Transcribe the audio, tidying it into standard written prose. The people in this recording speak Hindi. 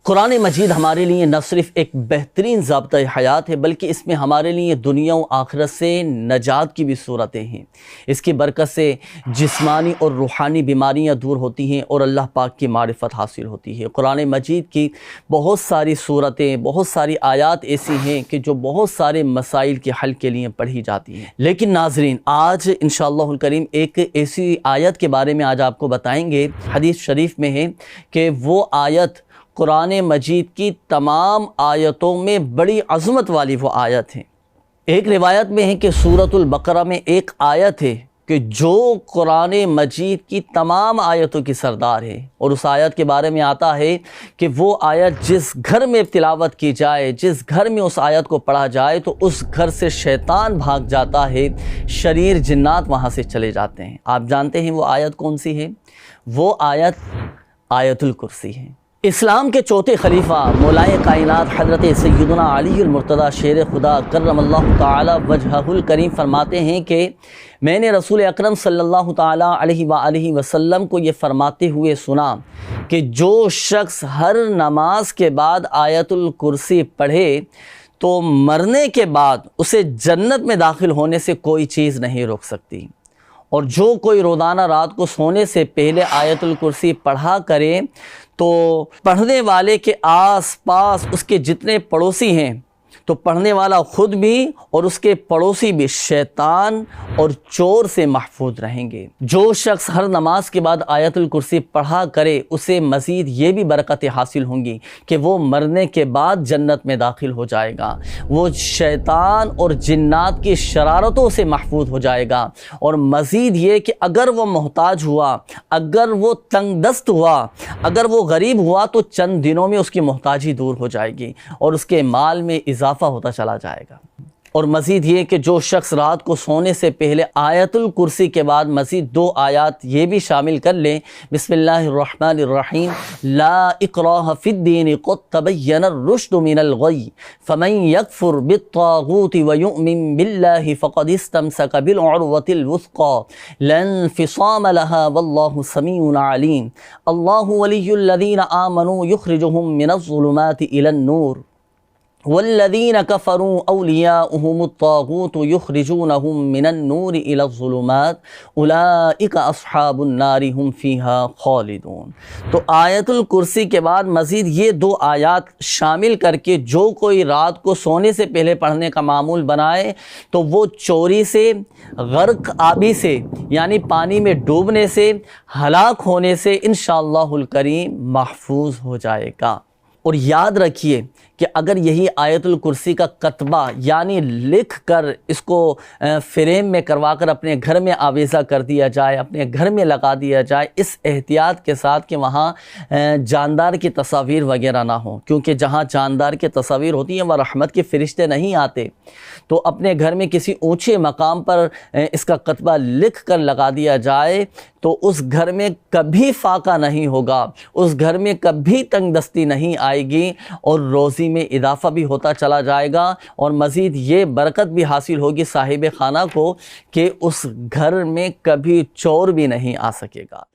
कुरान मजीद हमारे लिए न सिर्फ़ एक बेहतरीन ज़ाब्ता हयात है, बल्कि इसमें हमारे लिए दुनिया और आखिरत से नजात की भी सूरतें हैं। इसकी बरकत से जिस्मानी और रूहानी बीमारियां दूर होती हैं और अल्लाह पाक की मारिफत हासिल होती है। कुरान मजीद की बहुत सारी सूरतें, बहुत सारी आयात ऐसी हैं कि जो बहुत सारे मसाइल के हल के लिए पढ़ी जाती हैं। लेकिन नाज़रीन, आज इंशाअल्लाहुल करीम एक ऐसी आयत के बारे में आज आपको बताएंगे। हदीस शरीफ में है कि वो आयत कुरान मजीद की तमाम आयतों में बड़ी अज़मत वाली वो आयत है। एक रिवायत में है कि सूरतुल बकरा में एक आयत है कि जो कुरान मजीद की तमाम आयतों की सरदार है, और उस आयत के बारे में आता है कि वो आयत जिस घर में तिलावत की जाए, जिस घर में उस आयत को पढ़ा जाए, तो उस घर से शैतान भाग जाता है, शरीर जिन्नात वहाँ से चले जाते हैं। आप जानते हैं वो आयत कौन सी है? वो आयत आयतुल कुर्सी है। इस्लाम के चौथे खलीफा मौलाए कायनात हज़रत सैयदना अली मुर्तज़ा शेर खुदा करमल्लाहु ताला वजहुल करीम फरमाते हैं कि मैंने रसूल अकरम सल्लल्लाहु ताला अलैहि वसल्लम को ये फरमाते हुए सुना कि जो शख्स हर नमाज के बाद आयतुल कुर्सी पढ़े तो मरने के बाद उसे जन्नत में दाखिल होने से कोई चीज़ नहीं रोक सकती। और जो कोई रोज़ाना रात को सोने से पहले आयतुल कुर्सी पढ़ा करे तो पढ़ने वाले के आस पास उसके जितने पड़ोसी हैं, तो पढ़ने वाला ख़ुद भी और उसके पड़ोसी भी शैतान और चोर से महफूज रहेंगे। जो शख्स हर नमाज के बाद आयतुल कुर्सी पढ़ा करे उसे मज़ीद ये भी बरकतें हासिल होंगी कि वो मरने के बाद जन्नत में दाखिल हो जाएगा, वो शैतान और जिन्नात की शरारतों से महफूज हो जाएगा। और मज़ीद ये कि अगर वो मोहताज हुआ, अगर वो तंगदस्त हुआ, अगर वो गरीब हुआ, तो चंद दिनों में उसकी मोहताजी दूर हो जाएगी और उसके माल में इजाफा होता चला जाएगा। और मज़ीद ये कि जो शख्स रात को सोने से पहले आयतुल कुर्सी के बाद मज़ीद दो आयात ये भी शामिल कर लें। बिस्मिल्लाहिर्रहमानिर्रहीम। ला इक्राह फिद्दीन क़द तबय्यनर रुश्द मिनल गय्य फमन यकफुर बित्तागूति व युमिन बिल्लाहि फ़क़द इस्तमसक बिलउरवतिल वुस्क़ा लन फ़िसाम लहा वल्लाहु समीउन अलीम। अल्लाहु वलियुल लज़ीना आमनू युख़रिजुहुम मिनज़्ज़ुलुमाति इलन नूर वल्लज़ीना कफ़रू औलियाउहुमुत्तागूत युख़रिजूनहुम मिनन्नूरि इलज़्ज़ुलुमात उलाइका अस्हाबुन नारि हुम फ़ीहा ख़ालिदून। तो आयतुल कुर्सी के बाद मज़ीद ये दो आयात शामिल करके जो कोई रात को सोने से पहले पढ़ने का मामूल बनाए तो वो चोरी से, गर्क आबी से यानी पानी में डूबने से, हलाक होने से इंशाअल्लाहुल करीम महफूज हो जाएगा। और याद रखिए कि अगर यही आयतुल कुर्सी का कतबा यानी लिख कर इसको फ्रेम में करवा कर अपने घर में आवेज़ा कर दिया जाए, अपने घर में लगा दिया जाए, इस एहतियात के साथ कि वहाँ जानदार की तस्वीर वगैरह ना हो, क्योंकि जहाँ जानदार की तस्वीर होती हैं वह रहमत के फ़रिश्ते नहीं आते। तो अपने घर में किसी ऊंचे मकाम पर इसका कतबा लिख कर लगा दिया जाए तो उस घर में कभी फाका नहीं होगा, उस घर में कभी तंगदस्ती नहीं आएगी और रोज़ी में इजाफ़ा भी होता चला जाएगा। और मज़ीद ये बरकत भी हासिल होगी साहिब खाना को कि उस घर में कभी चोर भी नहीं आ सकेगा।